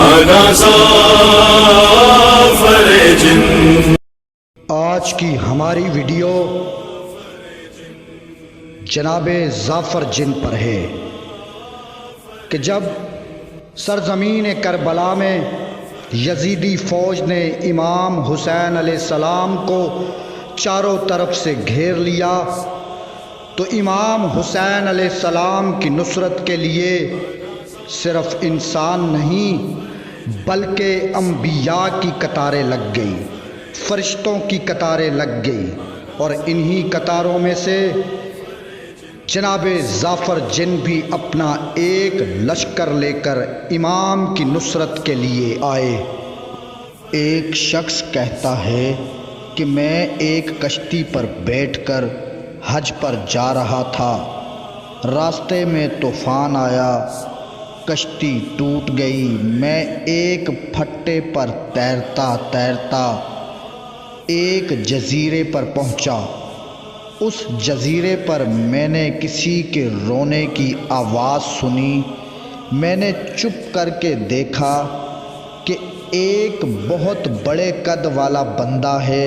أنا سافر جن. آج کی ہماری ویڈیو جناب ظافر جن پر ہے کہ جب سرزمین کربلا میں یزیدی فوج نے امام حسین علیہ السلام کو چاروں طرف سے گھیر لیا تو امام حسین علیہ السلام کی نصرت کے لیے صرف انسان نہیں بلکہ انبیاء کی قطاریں لگ گئی، فرشتوں کی قطاریں لگ گئی، اور انہی قطاروں میں سے جناب ظافر جن بھی اپنا ایک لشکر لے کر امام کی نصرت کے لیے آئے۔ ایک شخص کہتا ہے کہ میں ایک کشتی پر بیٹھ کر حج پر جا رہا تھا، راستے میں طوفان آیا، کشتی ٹوٹ گئی، میں ایک پھٹے پر تیرتا تیرتا ایک جزیرے پر پہنچا۔ اس جزیرے پر میں نے کسی کے رونے کی آواز سنی، میں نے چپ کر کے دیکھا کہ ایک بہت بڑے قد والا بندہ ہے،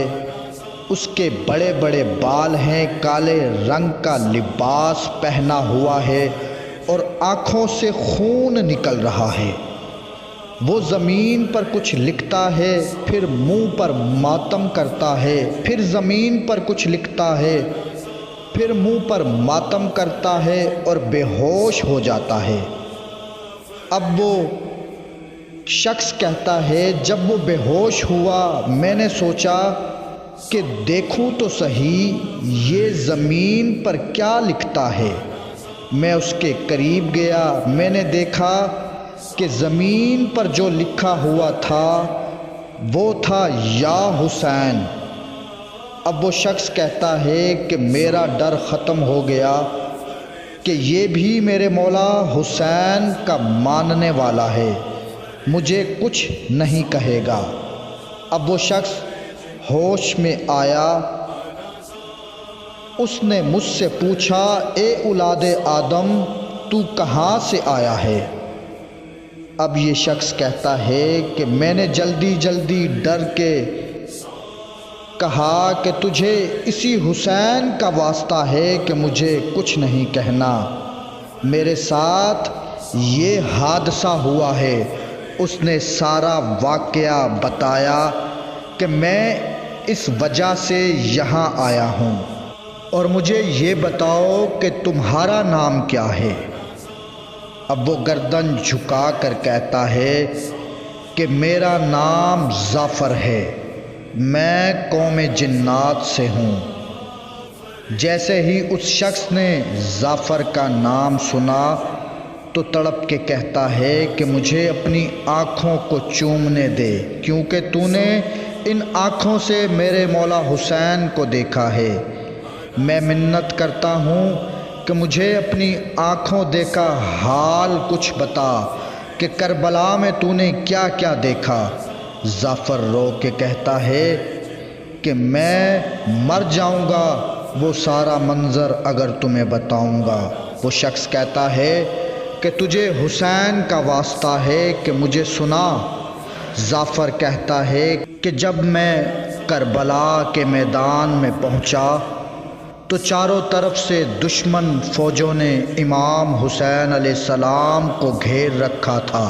اس کے بڑے بڑے بال ہیں، کالے رنگ کا لباس پہنا ہوا ہے اور آنکھوں سے خون نکل رہا ہے۔ وہ زمین پر کچھ لکھتا ہے، پھر منہ پر ماتم کرتا ہے، پھر زمین پر کچھ لکھتا ہے، پھر منہ پر ماتم کرتا ہے اور بے ہوش ہو جاتا ہے۔ اب وہ شخص کہتا ہے جب وہ بے ہوش ہوا میں نے سوچا کہ دیکھوں تو صحیح یہ زمین پر کیا لکھتا ہے۔ میں اس کے قریب گیا، میں نے دیکھا کہ زمین پر جو لکھا ہوا تھا وہ تھا یا حسین۔ اب وہ شخص کہتا ہے کہ میرا ڈر ختم ہو گیا کہ یہ بھی میرے مولا حسین کا ماننے والا ہے، مجھے کچھ نہیں کہے گا۔ اب وہ شخص ہوش میں آیا، اس نے مجھ سے پوچھا اے اولاد آدم تو کہاں سے آیا ہے؟ اب یہ شخص کہتا ہے کہ میں نے جلدی جلدی ڈر کے کہا کہ تجھے اسی حسین کا واسطہ ہے کہ مجھے کچھ نہیں کہنا، میرے ساتھ یہ حادثہ ہوا ہے۔ اس نے سارا واقعہ بتایا کہ میں اس وجہ سے یہاں آیا ہوں، اور مجھے یہ بتاؤ کہ تمہارا نام کیا ہے؟ اب وہ گردن جھکا کر کہتا ہے کہ میرا نام ظافر ہے، میں قوم جنات سے ہوں۔ جیسے ہی اس شخص نے ظافر کا نام سنا تو تڑپ کے کہتا ہے کہ مجھے اپنی آنکھوں کو چومنے دے، کیونکہ تو نے ان آنکھوں سے میرے مولا حسین کو دیکھا ہے۔ میں منت کرتا ہوں کہ مجھے اپنی آنکھوں دیکھا حال کچھ بتا کہ کربلا میں تو نے کیا کیا دیکھا۔ ظافر رو کے کہتا ہے کہ میں مر جاؤں گا وہ سارا منظر اگر تمہیں بتاؤں گا۔ وہ شخص کہتا ہے کہ تجھے حسین کا واسطہ ہے کہ مجھے سنا۔ ظافر کہتا ہے کہ جب میں کربلا کے میدان میں پہنچا تو چاروں طرف سے دشمن فوجوں نے امام حسین علیہ السلام کو گھیر رکھا تھا،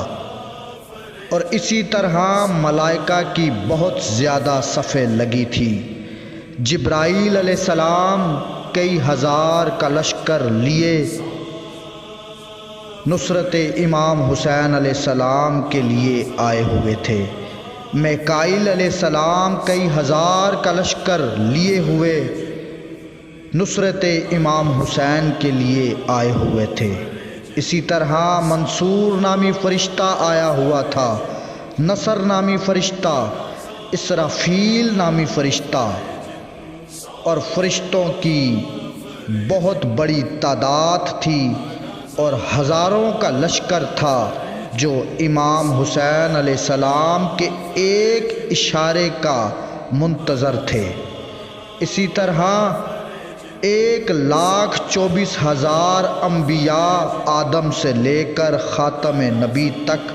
اور اسی طرح ملائکہ کی بہت زیادہ صفیں لگی تھی۔ جبرائیل علیہ السلام کئی ہزار کا لشکر لیے نصرت امام حسین علیہ السلام کے لیے آئے ہوئے تھے۔ میکائیل علیہ السلام کئی ہزار کا لشکر لیے ہوئے نصرت امام حسین کے لیے آئے ہوئے تھے۔ اسی طرح منصور نامی فرشتہ آیا ہوا تھا، نصر نامی فرشتہ، اسرافیل نامی فرشتہ، اور فرشتوں کی بہت بڑی تعداد تھی، اور ہزاروں کا لشکر تھا جو امام حسین علیہ السلام کے ایک اشارے کا منتظر تھے۔ اسی طرح 1,24,000 انبیاء آدم سے لے کر خاتم نبی تک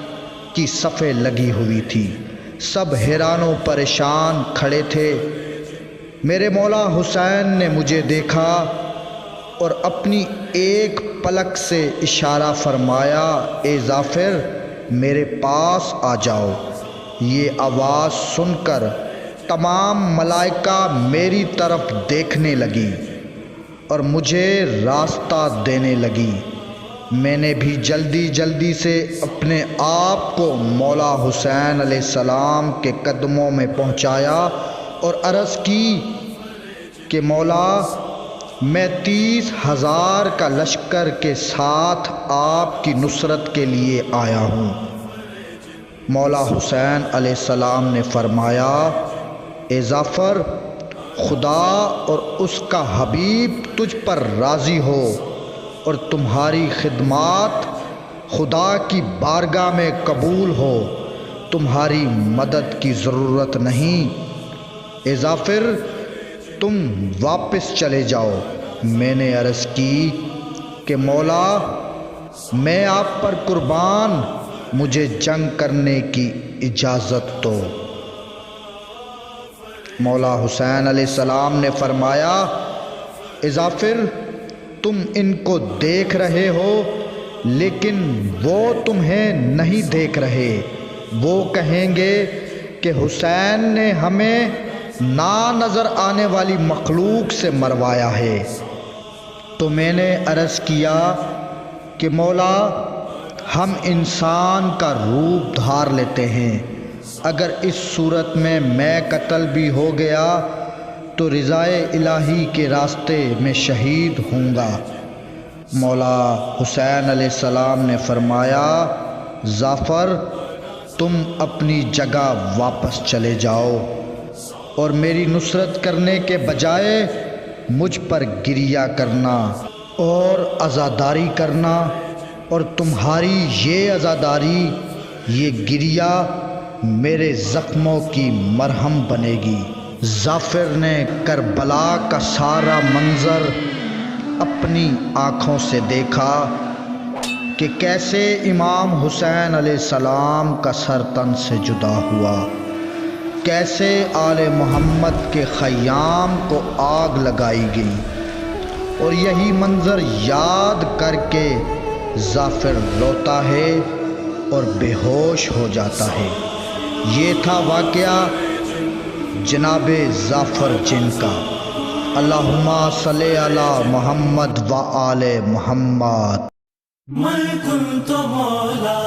کی صفیں لگی ہوئی تھی، سب حیران و پریشان کھڑے تھے۔ میرے مولا حسین نے مجھے دیکھا اور اپنی ایک پلک سے اشارہ فرمایا، اے ظافر میرے پاس آ جاؤ۔ یہ آواز سن کر تمام ملائکہ میری طرف دیکھنے لگی اور مجھے راستہ دینے لگی۔ میں نے بھی جلدی سے اپنے آپ کو مولا حسین علیہ السلام کے قدموں میں پہنچایا اور عرض کی کہ مولا میں 30,000 کا لشکر کے ساتھ آپ کی نصرت کے لیے آیا ہوں۔ مولا حسین علیہ السلام نے فرمایا، اے ظافر خدا اور اس کا حبیب تجھ پر راضی ہو اور تمہاری خدمات خدا کی بارگاہ میں قبول ہو، تمہاری مدد کی ضرورت نہیں۔ اے ظافر تم واپس چلے جاؤ۔ میں نے عرض کی کہ مولا میں آپ پر قربان، مجھے جنگ کرنے کی اجازت دو۔ مولا حسین علیہ السلام نے فرمایا، اے ظافر تم ان کو دیکھ رہے ہو لیکن وہ تمہیں نہیں دیکھ رہے۔ وہ کہیں گے کہ حسین نے ہمیں نا نظر آنے والی مخلوق سے مروایا ہے۔ تو میں نے عرض کیا کہ مولا ہم انسان کا روپ دھار لیتے ہیں، اگر اس صورت میں قتل بھی ہو گیا تو رضائے الہی کے راستے میں شہید ہوں گا۔ مولا حسین علیہ السلام نے فرمایا، ظافر تم اپنی جگہ واپس چلے جاؤ اور میری نصرت کرنے کے بجائے مجھ پر گریہ کرنا اور عزاداری کرنا، اور تمہاری یہ عزاداری، یہ گریہ میرے زخموں کی مرہم بنے گی۔ ظافر نے کربلا کا سارا منظر اپنی آنکھوں سے دیکھا کہ کیسے امام حسین علیہ السلام کا سر تن سے جدا ہوا، کیسے آل محمد کے خیام کو آگ لگائی گئی، اور یہی منظر یاد کر کے ظافر روتا ہے اور بے ہوش ہو جاتا ہے۔ یہ تھا واقعہ جناب ظافر جن کا۔ اللہم صلی علی محمد و آل محمد۔ من كنت مولا